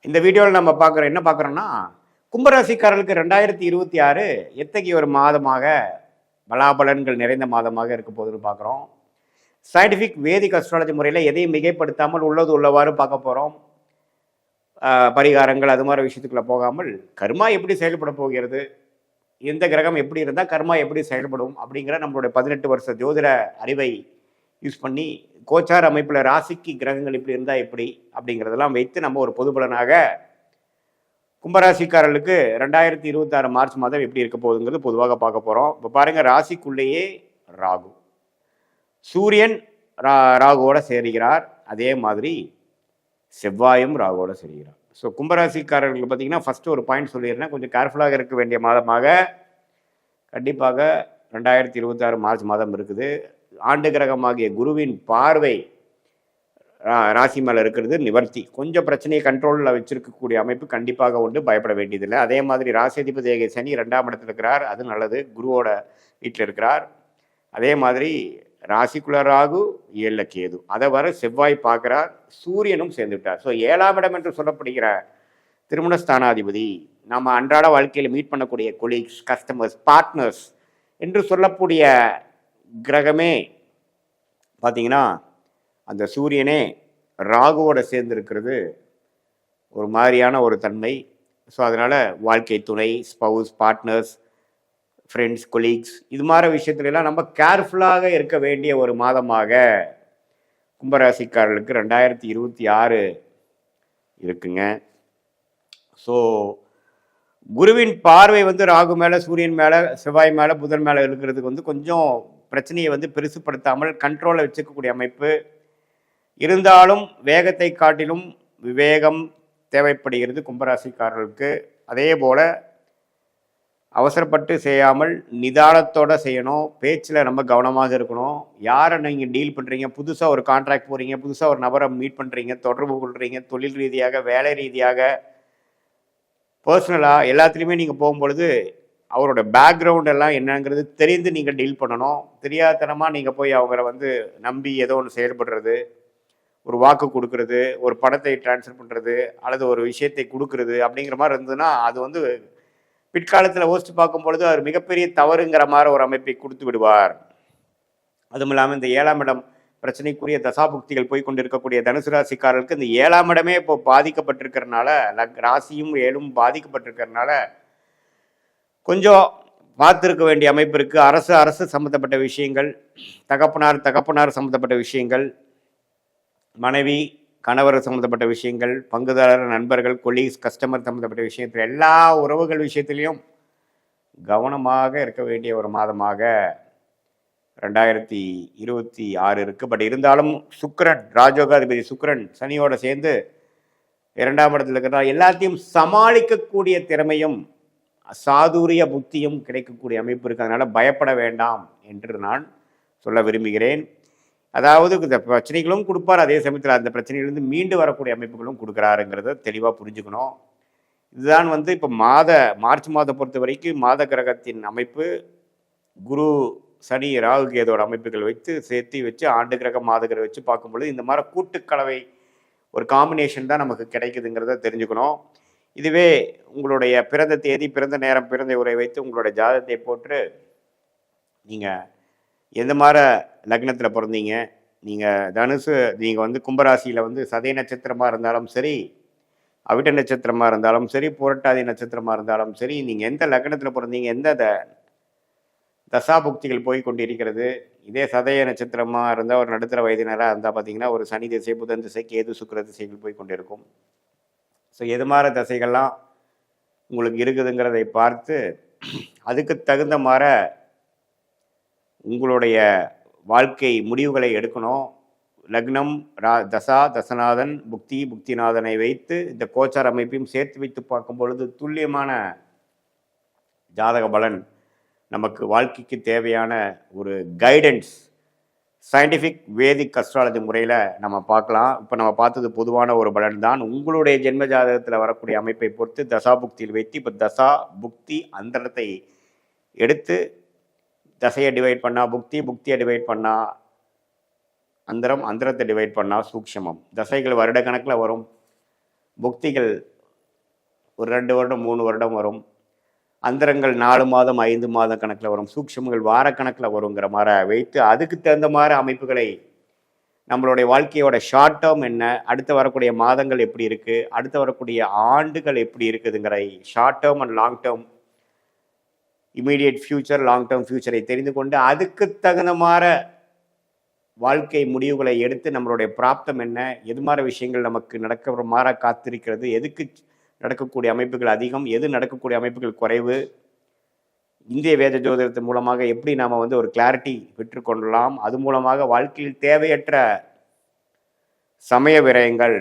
இந்த வீடியோவில் நம்ம பார்க்குறோம் என்ன பார்க்குறோம்னா கும்பராசிக்காரர்களுக்கு 2026 எத்தகைய ஒரு மாதமாக பலாபலன்கள் நிறைந்த மாதமாக இருக்க போகுதுன்னு பார்க்குறோம். சயின்டிஃபிக் வேதிக் அஸ்ட்ராலஜி முறையில் எதையும் மிகைப்படுத்தாமல் உள்ளது உள்ளவாறு பார்க்க போகிறோம். பரிகாரங்கள் அது மாதிரி விஷயத்துக்குள்ளே போகாமல் கர்மா எப்படி செயல்பட போகிறது, எந்த கிரகம் எப்படி இருந்தால் கர்மா எப்படி செயல்படும் அப்படிங்கிற நம்மளுடைய 18 வருஷ ஜோதிட அறிவை யூஸ் பண்ணி கோச்சார் அமைப்பில் ராசிக்கு கிரகங்கள் இப்படி இருந்தால் எப்படி அப்படிங்கிறதெல்லாம் வைத்து நம்ம ஒரு பொது பலனாக கும்பராசிக்காரர்களுக்கு 2026 மார்ச் மாதம் எப்படி இருக்க போகுதுங்கிறது பொதுவாக பார்க்க போகிறோம். இப்போ பாருங்கள், ராசிக்குள்ளேயே ராகு, சூரியன் ராகுவோட சேருகிறார், அதே மாதிரி செவ்வாயும் ராகுவோட சேருகிறார். ஸோ கும்பராசிக்காரர்களுக்கு பார்த்தீங்கன்னா ஃபஸ்ட்டு ஒரு பாயிண்ட் சொல்லிடுறேன், கொஞ்சம் கேர்ஃபுல்லாக இருக்க வேண்டிய மாதமாக கண்டிப்பாக 2026 மார்ச் மாதம் இருக்குது. ஆண்டு கிரகமாகிய குருவின் பார்வை ராசி மேலே இருக்கிறது நிவர்த்தி. கொஞ்சம் பிரச்சனையை கண்ட்ரோலில் வச்சிருக்கக்கூடிய அமைப்பு கண்டிப்பாக உண்டு, பயப்பட வேண்டியதில்லை. அதே மாதிரி ராசிதிபதி சனி 2ஆம் இடத்துல இருக்கிறார், அது நல்லது, குருவோட வீட்டில் இருக்கிறார். அதே மாதிரி ராசிக்குள்ள ராகு 7 கேது, அதை வர செவ்வாய் பார்க்குறார், சூரியனும் சேர்ந்து விட்டார். ஸோ 7ஆம் இடம் என்று சொல்லப்படுகிற திருமண ஸ்தானாதிபதி, நம்ம அன்றாட வாழ்க்கையில் மீட் பண்ணக்கூடிய கொலீக்ஸ், கஸ்டமர்ஸ், பார்ட்னர்ஸ் என்று சொல்லக்கூடிய கிரகமே பார்த்தீங்கன்னா அந்த சூரியனே ராகுவோட சேர்ந்துருக்கிறது ஒரு மாதிரியான ஒரு தன்மை. ஸோ அதனால் வாழ்க்கை துணை, ஸ்பவுஸ், பார்ட்னர்ஸ், ஃப்ரெண்ட்ஸ், கொலீக்ஸ் இது மாதிரி விஷயத்துலலாம் நம்ம கேர்ஃபுல்லாக இருக்க வேண்டிய ஒரு மாதமாக கும்பராசிக்காரர்களுக்கு 2026 இருக்குங்க. ஸோ குருவின் பார்வை ராகு மேலே, சூரியன் மேலே, செவ்வாய் மேலே, புதன் மேலே இருக்கிறதுக்கு கொஞ்சம் பிரச்சனையை பெருசுப்படுத்தாமல் கண்ட்ரோலில் வச்சுக்கக்கூடிய அமைப்பு இருந்தாலும் வேகத்தை காட்டிலும் விவேகம் தேவைப்படுகிறது கும்பராசிக்காரர்களுக்கு. அதே போல் அவசரப்பட்டு செய்யாமல் நிதானத்தோடு செய்யணும், பேச்சில் ரொம்ப கவனமாக இருக்கணும். யாரை நீங்கள் டீல் பண்ணுறீங்க, புதுசாக ஒரு கான்ட்ராக்ட் போகிறீங்க, புதுசாக ஒரு நபரை மீட் பண்ணுறீங்க, தொடர்பு கொள்கிறீங்க, தொழில் ரீதியாக, வேலை ரீதியாக, பர்சனலாக எல்லாத்துலேயுமே நீங்கள் போகும்பொழுது அவரோட பேக்ரவுண்ட் எல்லாம் என்னங்கிறது தெரிந்து நீங்கள் டீல் பண்ணணும். தெரியாதனமாக நீங்கள் போய் அவங்கள நம்பி ஏதோ ஒன்று செயல்படுறது, ஒரு வாக்கு கொடுக்கறது, ஒரு பணத்தை டிரான்ஸ்ஃபர் பண்ணுறது அல்லது ஒரு விஷயத்தை கொடுக்கறது அப்படிங்கிற மாதிரி இருந்ததுன்னா அது பிற்காலத்தில் யோசித்து பார்க்கும் பொழுது அவர் மிகப்பெரிய தவறுங்கிற மாதிரி ஒரு அமைப்பை கொடுத்து விடுவார். அதுவும் இல்லாமல் இந்த 7ஆம் இடம் பிரச்சனைக்குரிய தசாபுக்திகள் போய் கொண்டு இருக்கக்கூடிய தனுசு ராசிக்காரர்களுக்கு இந்த 7ஆம் இடமே இப்போ பாதிக்கப்பட்டிருக்கிறதுனால, ராசியும் 7ம் பாதிக்கப்பட்டிருக்கிறதுனால கொஞ்சம் பார்த்துருக்க வேண்டிய அமைப்பு இருக்குது. அரசு சம்மந்தப்பட்ட விஷயங்கள், தகப்பனார் சம்மந்தப்பட்ட விஷயங்கள், மனைவி கணவர் சம்மந்தப்பட்ட விஷயங்கள், பங்குதாரர், நண்பர்கள், கொலீக்ஸ், கஸ்டமர் சம்மந்தப்பட்ட விஷயத்தில் எல்லா உறவுகள் விஷயத்திலையும் கவனமாக இருக்க வேண்டிய ஒரு மாதமாக 2026 இருக்குது. பட் இருந்தாலும் சுக்கிரன், ராஜயோகாதிபதி சுக்கிரன் சனியோட சேர்ந்து 2ஆம் இடத்துல இருக்கிறதா எல்லாத்தையும் சமாளிக்கக்கூடிய திறமையும் சாதுரிய புத்தியும் கிடைக்கக்கூடிய அமைப்பு இருக்குது. அதனால் பயப்பட வேண்டாம் என்று நான் சொல்ல விரும்புகிறேன். அதாவது இந்த பிரச்சனைகளும் கொடுப்பார், அதே சமயத்தில் அந்த பிரச்சனையிலிருந்து மீண்டு வரக்கூடிய அமைப்புகளும் கொடுக்குறாருங்கிறத தெளிவாக புரிஞ்சுக்கணும். இதுதான் இப்போ மார்ச் மாதம் பொறுத்த வரைக்கும் மாத கிரகத்தின் அமைப்பு. குரு, சனி, ராகு, கேதோட அமைப்புகள் சேர்த்து வச்சு ஆண்டு கிரகம், மாத கிரகம் வச்சு பார்க்கும்பொழுது இந்த மாதிரி கூட்டுக்கலவை ஒரு காம்பினேஷன் தான் நமக்கு கிடைக்குதுங்கிறத தெரிஞ்சுக்கணும். இதுவே உங்களுடைய பிறந்த தேதி, பிறந்த நேரம், பிறந்த உரை வைத்து உங்களுடைய ஜாதகத்தை போட்டு நீங்கள் எந்த மாதிரி லக்னத்தில் பிறந்தீங்க, நீங்கள் தனுசு, நீங்கள் கும்பராசியில் சதய நட்சத்திரமாக இருந்தாலும் சரி, அவிட்ட நட்சத்திரமாக இருந்தாலும் சரி, புரட்டாதி நட்சத்திரமாக இருந்தாலும் சரி, நீங்கள் எந்த லக்னத்தில் பிறந்தீங்க, எந்த தசாபுக்திகள் போய் கொண்டு இருக்கிறது. இதே சதய நட்சத்திரமாக இருந்தால் ஒரு நடுத்தர வயதினராக இருந்தால் பார்த்தீங்கன்னா ஒரு சனி திசை, புதன் திசை, கேது, சுக்கிர திசைகள் போய் கொண்டு இருக்கும். ஸோ எது மாதிரி தசைகள்லாம் உங்களுக்கு இருக்குதுங்கிறதை பார்த்து அதுக்கு தகுந்த மாதிரி உங்களுடைய வாழ்க்கை முடிவுகளை எடுக்கணும். லக்னம், தசநாதன், புக்திநாதனை வைத்து இந்த கோச்சார் அமைப்பையும் சேர்த்து வைத்து பார்க்கும் பொழுது துல்லியமான ஜாதக பலன் நமக்கு வாழ்க்கைக்கு தேவையான ஒரு கைடன்ஸ் சயின்டிஃபிக் வேதிக் அஸ்ட்ராலஜி முறையில் நம்ம பார்க்கலாம். இப்போ நம்ம பார்த்தது பொதுவான ஒரு பலன் தான். உங்களுடைய ஜென்ம ஜாதகத்தில் வரக்கூடிய அமைப்பை பொறுத்து தசாபுக்தியில் வைத்து இப்போ தசா புக்தி அந்தரத்தை எடுத்து தசையை டிவைட் பண்ணால் புக்தியை டிவைட் பண்ணால் அந்தரத்தை டிவைட் பண்ணால் சூக்ஷமம். தசைகள் வருட கணக்கில் வரும், புக்திகள் ஒரு 2 வருடம் 3 வருடம் வரும். அந்தரங்கள் 4 மாதம் 5 மாதம் கணக்கில் வரும். சூக்ஷ்மங்கள் வாரக்கணக்கில் வருங்கிற மாதிரி வைத்து அதுக்கு தகுந்த மாதிரி அமைப்புகளை நம்மளுடைய வாழ்க்கையோட ஷார்ட் டேர்ம் என்ன, அடுத்து வரக்கூடிய மாதங்கள் எப்படி இருக்குது, அடுத்து வரக்கூடிய ஆண்டுகள் எப்படி இருக்குதுங்கிற short term and long term, immediate future, long term ஃபியூச்சரை தெரிந்து கொண்டு அதுக்கு தகுந்த மாதிரி வாழ்க்கை முடிவுகளை எடுத்து நம்மளுடைய பிராப்தம் என்ன, எது மாதிரி விஷயங்கள் நமக்கு நடக்கிற மாற காத்திருக்கிறது, எதுக்கு நடக்கக்கூடிய அமைப்புகள் அதிகம், எது நடக்கக்கூடிய அமைப்புகள் குறைவு, இந்திய வேத ஜோதிடத்தின் மூலமாக எப்படி நாம் ஒரு கிளாரிட்டி பெற்றுக்கொள்ளலாம், அது மூலமாக வாழ்க்கையில் தேவையற்ற சமய விரயங்கள்,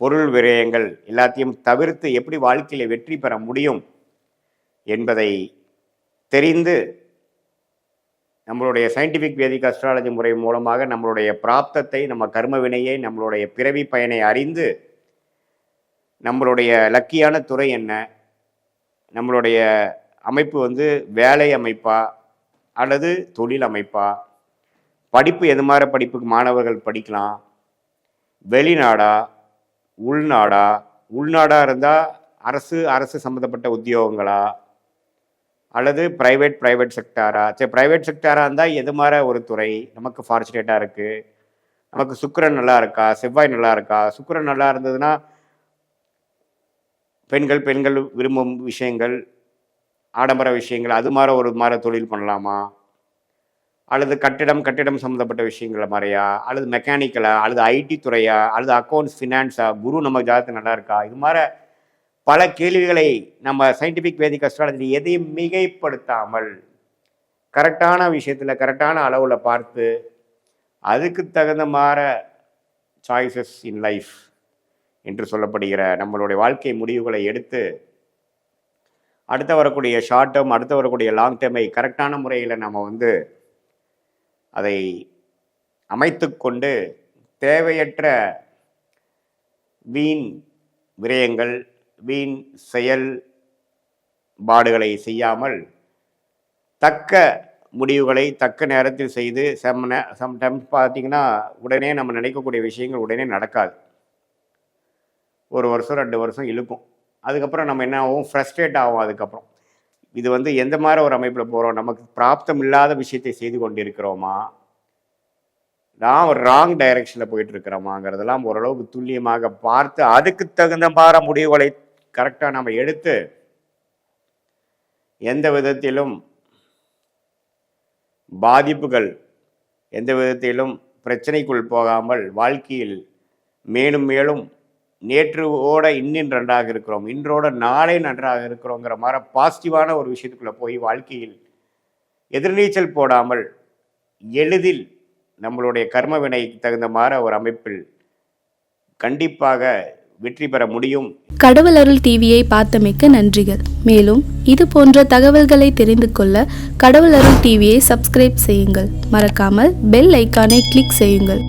பொருள் விரயங்கள் எல்லாத்தையும் தவிர்த்து எப்படி வாழ்க்கையில் வெற்றி பெற முடியும் என்பதை தெரிந்து நம்மளுடைய சயின்டிஃபிக் வேதிக் அஸ்ட்ராலஜி முறை மூலமாக நம்மளுடைய பிராப்தத்தை, நம்ம கர்ம வினையை, நம்மளுடைய பிறவி பயனை அறிந்து நம்மளுடைய லக்கியான துறை என்ன, நம்மளுடைய அமைப்பு வேலை அமைப்பா அல்லது தொழில் அமைப்பா, படிப்பு எது மாதிரி படிப்புக்கு மாணவர்கள் படிக்கலாம், வெளிநாடா உள்நாடா, உள்நாடாக இருந்தால் அரசு சம்மந்தப்பட்ட உத்தியோகங்களா அல்லது ப்ரைவேட் செக்டாரா, சரி ப்ரைவேட் செக்டாராக இருந்தால் எது மாதிரி ஒரு துறை நமக்கு ஃபார்ச்சுனேட்டாக இருக்குது, நமக்கு சுக்கிரன் நல்லா இருக்கா, செவ்வாய் நல்லா இருக்கா, சுக்கிரன் நல்லா இருந்ததுன்னா பெண்கள் விரும்பும் விஷயங்கள், ஆடம்பர விஷயங்கள், அது மாதிரி ஒரு மாதிரி தொழில் பண்ணலாமா, அல்லது கட்டிடம் சம்மந்தப்பட்ட விஷயங்கள மாதிரியா, அல்லது மெக்கானிக்கலா, அல்லது ஐடி துறையா, அல்லது அக்கௌண்ட்ஸ் ஃபினான்ஸா, குரு நம்ம ஜாதகத்தில் நல்லா இருக்கா, இது மாதிரி பல கேள்விகளை நம்ம சயின்டிஃபிக் வேதிக் அஸ்ட்ராலஜி எதையும் மிகைப்படுத்தாமல் கரெக்டான விஷயத்தில் கரெக்டான அளவில் பார்த்து அதுக்கு தகுந்த மாதிரி சாய்ஸஸ் இன் லைஃப் என்று சொல்லப்படுகிற நம்மளுடைய வாழ்க்கை முடிவுகளை எடுத்து அடுத்து வரக்கூடிய ஷார்ட் டேர்ம், அடுத்து வரக்கூடிய லாங் டேர்மை கரெக்டான முறையில் நம்ம அதை அமைத்து கொண்டு தேவையற்ற வீண் விரயங்கள், வீண் செயல்பாடுகளை செய்யாமல் தக்க முடிவுகளை தக்க நேரத்தில் செய்து சம்டைம்ஸ் பார்த்திங்கன்னா உடனே நம்ம நினைக்கக்கூடிய விஷயங்கள் உடனே நடக்காது. 1 வருஷம் 2 வருஷம் இழுக்கும். அதுக்கப்புறம் நம்ம என்ன ஆகும், ஃப்ரஸ்ட்ரேட் ஆகும். அதுக்கப்புறம் இது எந்த மாதிரி ஒரு அமைப்பில் போகிறோம், நமக்கு பிராப்தம் இல்லாத விஷயத்தை செய்து கொண்டிருக்கிறோமா, நான் ஒரு ராங் டைரக்ஷனில் போயிட்டு இருக்கிறோமாங்கிறதெல்லாம் ஓரளவுக்கு துல்லியமாக பார்த்து அதுக்கு தகுந்த மாதிரி முடிவுகளை கரெக்டாக நம்ம எடுத்து எந்த விதத்திலும் பாதிப்புகள், எந்த விதத்திலும் பிரச்சனைக்குள் போகாமல் வாழ்க்கையில் மேலும் மேலும் நேற்றுவோட இன்னும் நன்றாக இருக்கிறோம், இன்றோட நாளை நன்றாக இருக்கிறோங்கிற மாதிரி பாசிட்டிவான ஒரு விஷயத்துக்குள்ளே போய் வாழ்க்கையில் எதிர்நீச்சல் போடாமல் எளிதில் நம்மளுடைய கர்ம வினைக்கு தகுந்த மாதிரி ஒரு அமைப்பில் கண்டிப்பாக வெற்றி பெற முடியும். கடவுள் அருள் டிவியை பார்த்தமைக்கு நன்றிகள். மேலும் இது போன்ற தகவல்களை தெரிந்து கொள்ள கடவுள் அருள் டிவியை சப்ஸ்கிரைப் செய்யுங்கள். மறக்காமல் பெல் ஐக்கானை கிளிக் செய்யுங்கள்.